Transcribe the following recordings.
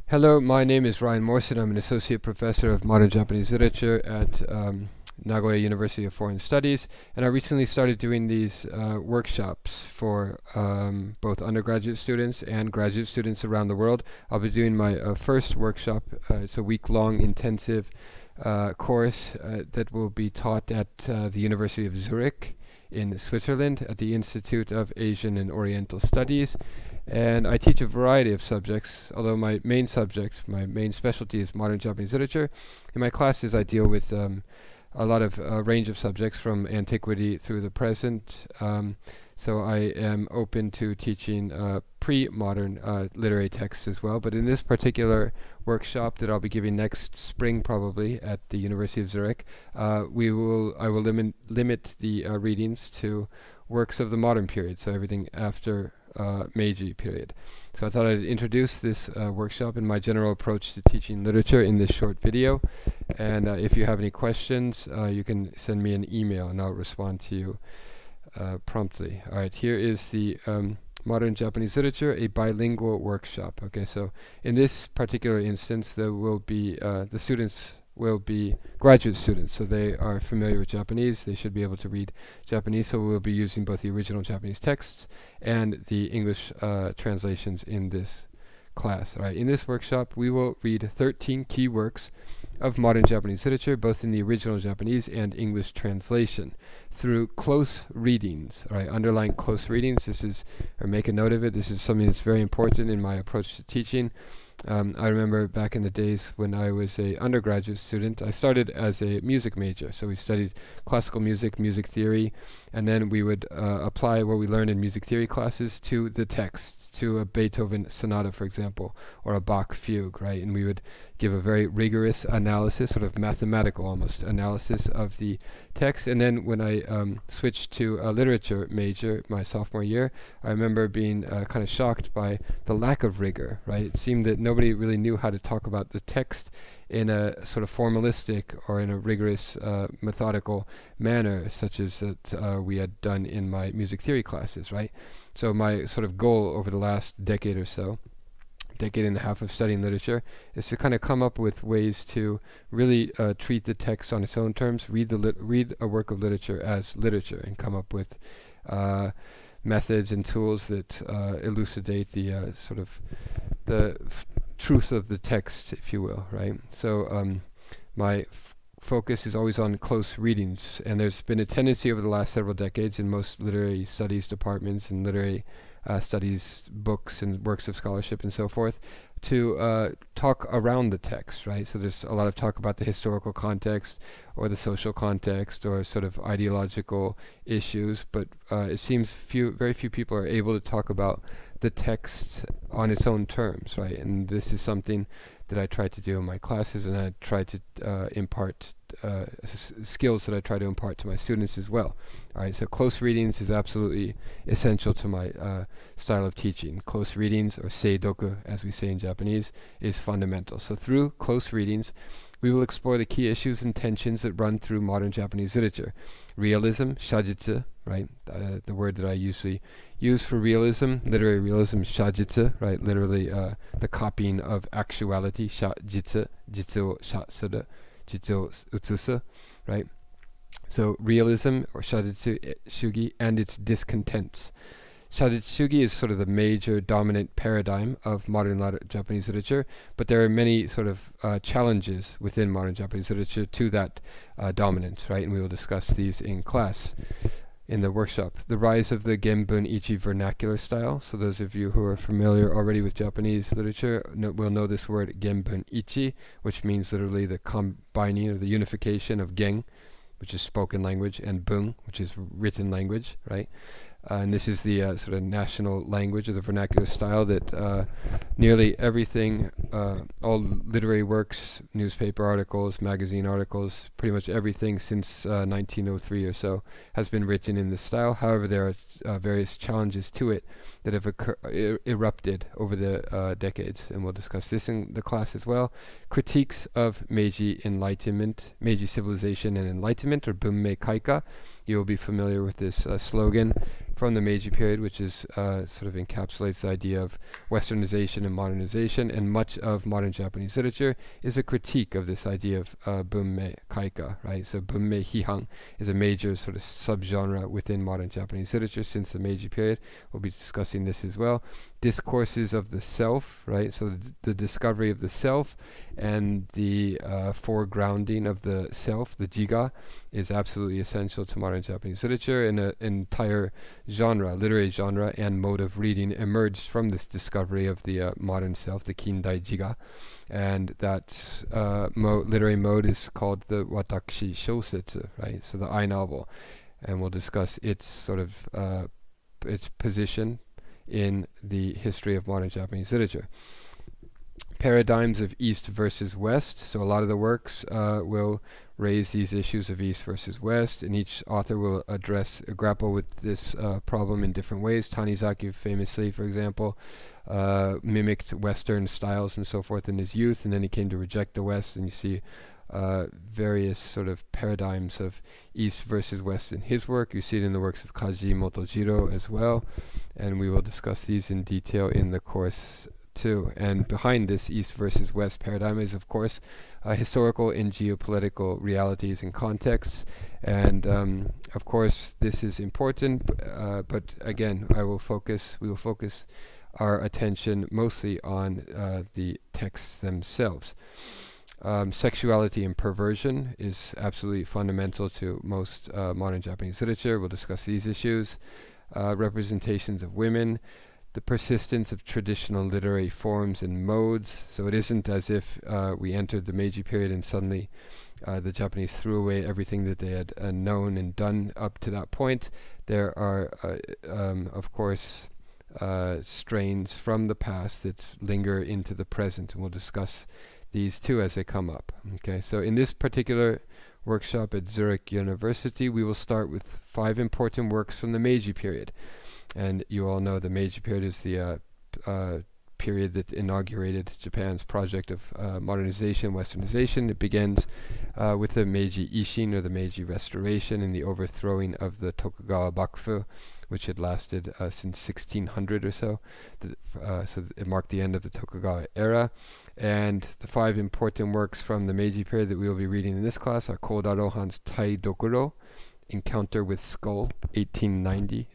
Hello, my name is Ryan Morrison. I'm an associate professor of modern Japanese literature at Nagoya University of Foreign Studies, and I recently started doing these workshops for both undergraduate students and graduate students around the world. I'll be doing my first workshop. It's a week-long intensive course that will be taught at the University of Zurich in Switzerland at the Institute of Asian and Oriental Studies. And I teach a variety of subjects, although my main specialty is modern Japanese literature. In my classes I deal with a lot of range of subjects from antiquity through the present. So I am open to teaching pre-modern literary texts as well. But in this particular workshop that I'll be giving next spring probably at the University of Zurich, I will limit the readings to works of the modern period, so everything after Meiji period. So I thought I'd introduce this workshop and my general approach to teaching literature in this short video. And if you have any questions, you can send me an email and I'll respond to you promptly. All right, here is the Modern Japanese Literature, a bilingual workshop. Okay, so in this particular instance, there will be the students will be graduate students, so they are familiar with Japanese. They should be able to read Japanese, so we'll be using both the original Japanese texts and the English translations in this class. All right, in this workshop, we will read 13 key works of modern Japanese literature, both in the original Japanese and English translation, through close readings. All right, underline close readings. This is, or make a note of it. This is something that's very important in my approach to teaching. I remember back in the days when I was a undergraduate student, I started as a music major. So we studied classical music, music theory, and then we would apply what we learned in music theory classes to the text, to a Beethoven sonata, for example, or a Bach fugue, right? And we would give a very rigorous analysis, sort of mathematical almost, analysis of the text. And then when I switched to a literature major my sophomore year, I remember being kind of shocked by the lack of rigor, right? It seemed that nobody really knew how to talk about the text in a sort of formalistic or in a rigorous methodical manner, such as that we had done in my music theory classes, right? So my sort of goal over the last decade or so, decade and a half of studying literature, is to kind of come up with ways to really treat the text on its own terms, read a work of literature as literature, and come up with methods and tools that elucidate the sort of the truth of the text, if you will, right? So my focus is always on close readings, and there's been a tendency over the last several decades in most literary studies departments and literary studies books and works of scholarship and so forth to talk around the text, right? So there's a lot of talk about the historical context or the social context or sort of ideological issues, but it seems very few people are able to talk about the text on its own terms, right? And this is something that I try to do in my classes, and I try to impart skills that I try to impart to my students as well. All right, so close readings is absolutely essential to my style of teaching. Close readings, or seidoku, as we say in Japanese, is fundamental. So through close readings, we will explore the key issues and tensions that run through modern Japanese literature. Realism, shajitsu, right? The word that I usually use for realism, literary realism, shajitsu, right? Literally the copying of actuality, shajitsu, jitsu o shasuru, jitsu o utsusu, right? So realism, or shajitsushugi, and its discontents. Shajitsushugi is sort of the major dominant paradigm of modern Japanese literature, but there are many sort of challenges within modern Japanese literature to that dominance, right? And we will discuss these in class, in the workshop. The rise of the genbun itchi vernacular style. So those of you who are familiar already with Japanese literature will know this word genbun itchi, which means literally the combining or the unification of gen, which is spoken language, and bun, which is written language, right? And this is the sort of national language, or the vernacular style that nearly everything, all literary works, newspaper articles, magazine articles, pretty much everything since 1903 or so has been written in this style. However, there are various challenges to it that have erupted over the decades, and we'll discuss this in the class as well. Critiques of Meiji Enlightenment, Meiji civilization and enlightenment, or bunmei kaika. You will be familiar with this slogan from the Meiji period, which is sort of encapsulates the idea of westernization and modernization, and much of modern Japanese literature is a critique of this idea of bunmei, kaika, right? So bunmei hihan is a major sort of subgenre within modern Japanese literature since the Meiji period. We'll be discussing this as well. Discourses of the self, right? So the discovery of the self and the foregrounding of the self, the jiga, is absolutely essential to modern Japanese literature, and an entire genre, literary genre and mode of reading emerged from this discovery of the modern self, the kindai jiga, and that literary mode is called the watashi shousetsu, right? So the I novel, and we'll discuss its sort of its position in the history of modern Japanese literature. Paradigms of East versus West. So a lot of the works will raise these issues of East versus West, and each author will grapple with this problem in different ways. Tanizaki famously, for example, mimicked Western styles and so forth in his youth, and then he came to reject the West, and you see various sort of paradigms of East versus West in his work. You see it in the works of Kajii Motojirō as well, and we will discuss these in detail in the course too. And behind this East versus West paradigm is, of course, historical and geopolitical realities and contexts. And of course, this is important, but again, we will focus our attention mostly on the texts themselves. Sexuality and perversion is absolutely fundamental to most modern Japanese literature. We'll discuss these issues. Representations of women, the persistence of traditional literary forms and modes. So it isn't as if we entered the Meiji period and suddenly the Japanese threw away everything that they had known and done up to that point. There are, of course, strains from the past that linger into the present, and we'll discuss these too as they come up. Okay, so in this particular workshop at Zurich University, we will start with 5 important works from the Meiji period. And you all know the Meiji period is the period that inaugurated Japan's project of modernization, westernization. It begins with the Meiji Ishin, or the Meiji Restoration, and the overthrowing of the Tokugawa Bakufu, which had lasted since 1600 or so. So it marked the end of the Tokugawa era. And the 5 important works from the Meiji period that we will be reading in this class are Kōda Rohan's Tai Dokuro, Encounter with Skull, 1890.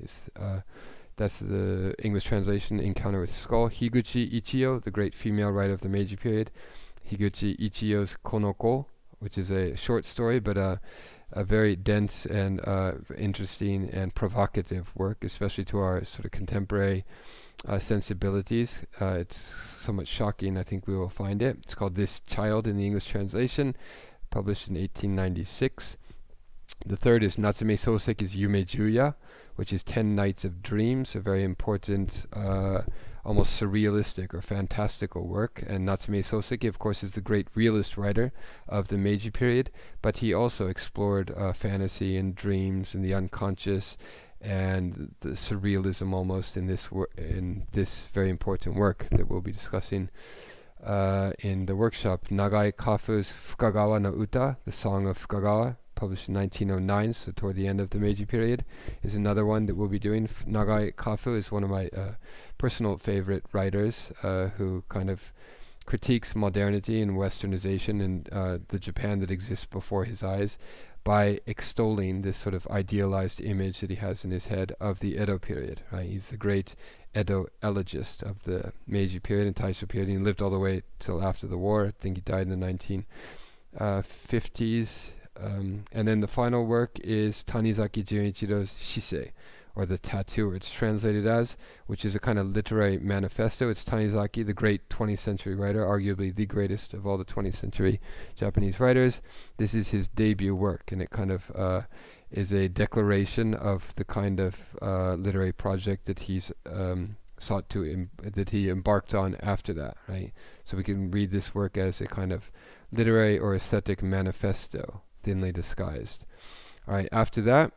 That's the English translation, Encounter with Skull. Higuchi Ichiyō, the great female writer of the Meiji period. Higuchi Ichiyō's Konoko, which is a short story, but a very dense and interesting and provocative work, especially to our sort of contemporary sensibilities. It's somewhat shocking, I think we will find it. It's called This Child in the English translation, published in 1896. The third is Natsume Sōseki's Yume Juya, which is 10 Nights of Dreams, a very important, almost surrealistic or fantastical work. And Natsume Sōseki, of course, is the great realist writer of the Meiji period, but he also explored fantasy and dreams and the unconscious and the surrealism almost in this very important work that we'll be discussing in the workshop. Nagai Kafū's Fukagawa no Uta, the Song of Fukagawa, published in 1909, so toward the end of the Meiji period, is another one that we'll be doing. Nagai Kafū is one of my personal favorite writers who kind of critiques modernity and westernization and the Japan that exists before his eyes by extolling this sort of idealized image that he has in his head of the Edo period. Right? He's the great Edo elegist of the Meiji period and Taisho period. He lived all the way till after the war. I think he died in the 1950s. And then the final work is Tanizaki Jun'ichiro's Shisei, or The Tattoo, it's translated as, which is a kind of literary manifesto. It's Tanizaki, the great 20th century writer, arguably the greatest of all the 20th century Japanese writers. This is his debut work, and it kind of is a declaration of the kind of literary project that he's that he embarked on after that, right? So we can read this work as a kind of literary or aesthetic manifesto, thinly disguised. All right, after that,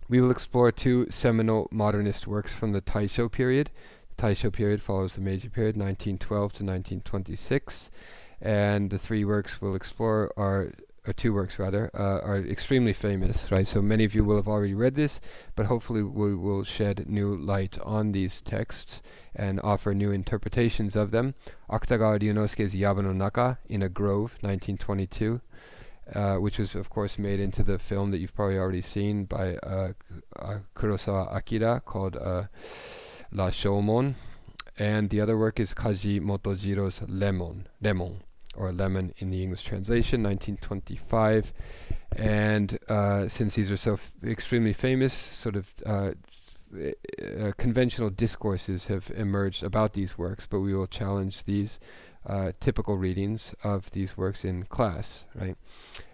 we will explore 2 seminal modernist works from the Taisho period. The Taisho period follows the Meiji period, 1912 to 1926. And the 3 works we'll explore are or two works rather, are extremely famous, right? So many of you will have already read this, but hopefully we will shed new light on these texts and offer new interpretations of them. Akutagawa Ryūnosuke's Yaba no Naka, In a Grove, 1922, which was of course made into the film that you've probably already seen by Kurosawa Akira, called La Shomon. And the other work is Kajii Motojiro's Lemon, or Lemon in the English translation, 1925. And since these are so extremely famous, sort of conventional discourses have emerged about these works, but we will challenge these typical readings of these works in class, right?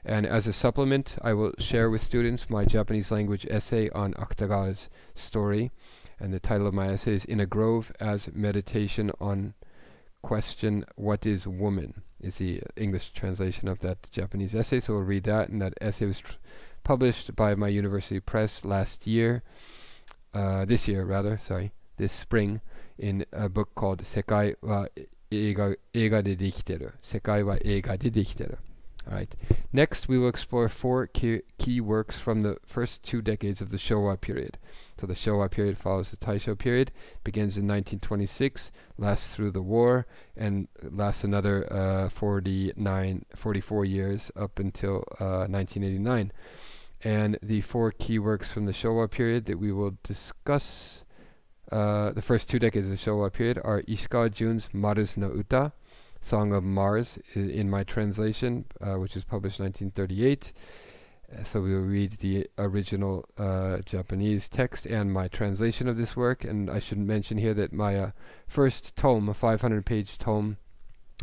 And as a supplement, I will share with students my Japanese language essay on Akutagawa's story. And the title of my essay is In a Grove as Meditation on Question, What is Woman? Is the English translation of that Japanese essay. So we'll read that. And that essay was published by my university press this spring, in a book called Sekai wa Eiga de Dekiteru. Sekai wa Eiga de Dekiteru. Alright. Next, we will explore four key works from the first 2 decades of the Showa period. So the Showa period follows the Taisho period, begins in 1926, lasts through the war, and lasts another 44 years up until 1989. And the four key works from the Showa period that we will discuss, the first 2 decades of the Showa period, are Ishikawa Jun's Maru's no Uta, Song of Mars, in my translation, which was published in 1938. So we will read the original Japanese text and my translation of this work. And I should mention here that my first tome, a 500-page tome,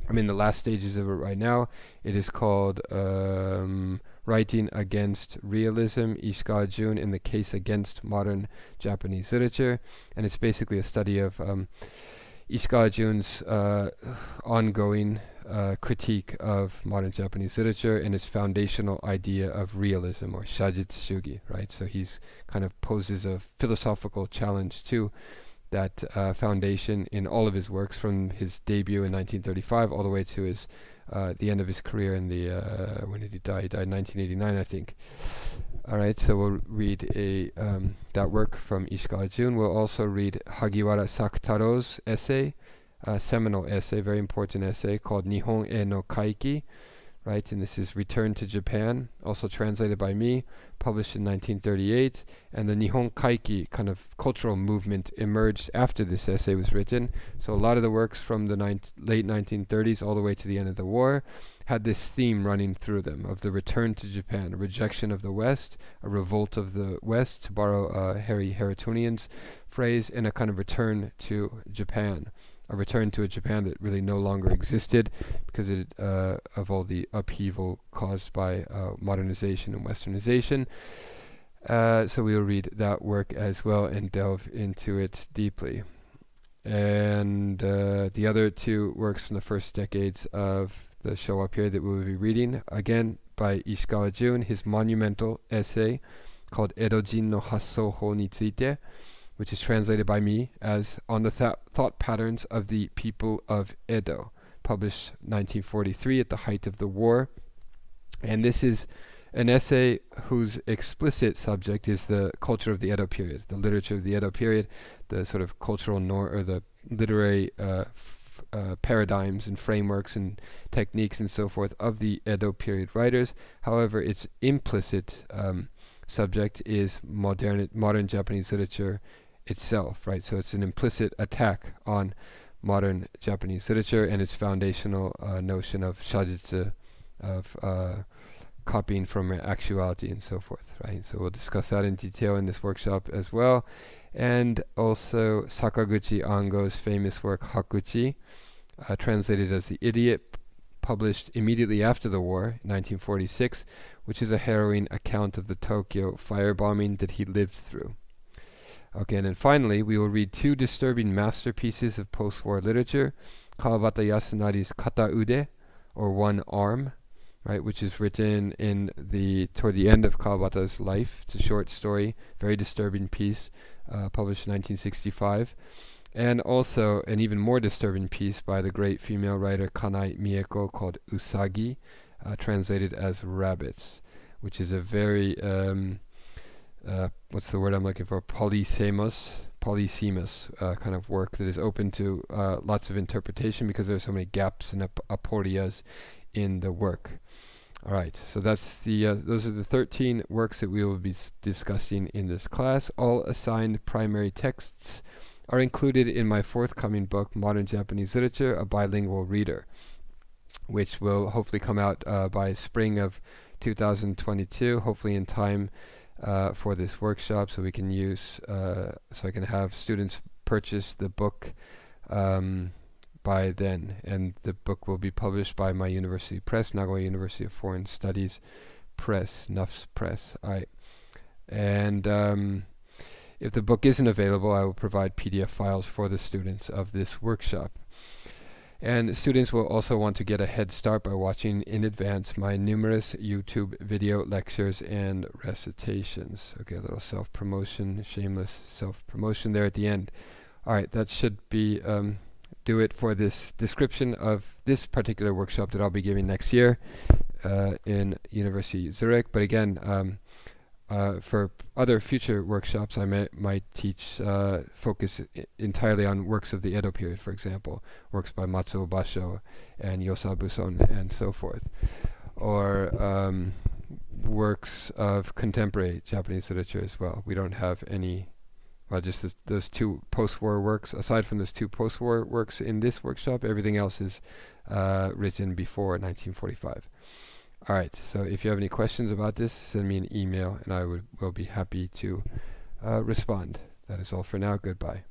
I'm in the last stages of it right now. It is called Writing Against Realism, Ishikawa Jun in the Case Against Modern Japanese Literature. And it's basically a study of Ishikawa Jun's ongoing critique of modern Japanese literature and its foundational idea of realism, or shajitsushugi, right? So he's kind of poses a philosophical challenge to that foundation in all of his works, from his debut in 1935 all the way to his the end of his career in the when did he die? He died in 1989, I think. Alright, so we'll read that work from Ishikawa Jun. We'll also read Hagiwara Sakutarō's essay, a seminal essay, very important essay, called Nihon e no Kaiki, right? And this is Return to Japan, also translated by me, published in 1938. And the Nihon Kaiki kind of cultural movement emerged after this essay was written. So a lot of the works from the late 1930s all the way to the end of the war had this theme running through them of the return to Japan, a rejection of the West, a revolt of the West, to borrow Harry Haratunian's phrase, and a kind of return to Japan, a return to a Japan that really no longer existed because of all the upheaval caused by modernization and westernization. So we will read that work as well and delve into it deeply. And the other two works from the first decades of the Showa period that we will be reading, again by Ishikawa Jun, his monumental essay called Edojin no Hassou Hou ni Tsuite, which is translated by me as On the Thought Patterns of the People of Edo, published 1943 at the height of the war. And this is an essay whose explicit subject is the culture of the Edo period, the literature of the Edo period, the sort of cultural or the literary paradigms and frameworks and techniques and so forth of the Edo period writers. However, its implicit subject is modern Japanese literature itself, right? So it's an implicit attack on modern Japanese literature and its foundational notion of shajitsu, of copying from actuality and so forth, right? So we'll discuss that in detail in this workshop as well. And also Sakaguchi Ango's famous work Hakuchi, translated as The Idiot, published immediately after the war, 1946, which is a harrowing account of the Tokyo firebombing that he lived through. Okay, and then finally, we will read two disturbing masterpieces of post-war literature, Kawabata Yasunari's Kata Ude, or One Arm, right, which is written toward the end of Kawabata's life. It's a short story, very disturbing piece, published in 1965. And also an even more disturbing piece by the great female writer Kanai Mieko called Usagi, translated as rabbits, which is a very, what's the word I'm looking for, polysemous kind of work that is open to lots of interpretation because there are so many gaps and aporias in the work. All right, so that's those are the 13 works that we will be discussing in this class. All assigned primary texts are included in my forthcoming book, Modern Japanese Literature, a Bilingual Reader, which will hopefully come out by spring of 2022, hopefully in time for this workshop, so we can use, so I can have students purchase the book by then, and the book will be published by my university press, Nagai University of Foreign Studies Press, NUFS Press. And if the book isn't available, I will provide PDF files for the students of this workshop. And students will also want to get a head start by watching in advance my numerous YouTube video lectures and recitations. Okay, a little self-promotion, shameless self-promotion there at the end. All right, that should be do it for this description of this particular workshop that I'll be giving next year in University Zurich. But again, for other future workshops, I might teach, focus entirely on works of the Edo period, for example, works by Matsuo Basho and Yosabu Son and so forth, or works of contemporary Japanese literature as well. We don't have any, well, just those two post-war works. Aside from those two post-war works in this workshop, everything else is written before 1945. All right, so if you have any questions about this, send me an email and I will be happy to respond. That is all for now. Goodbye.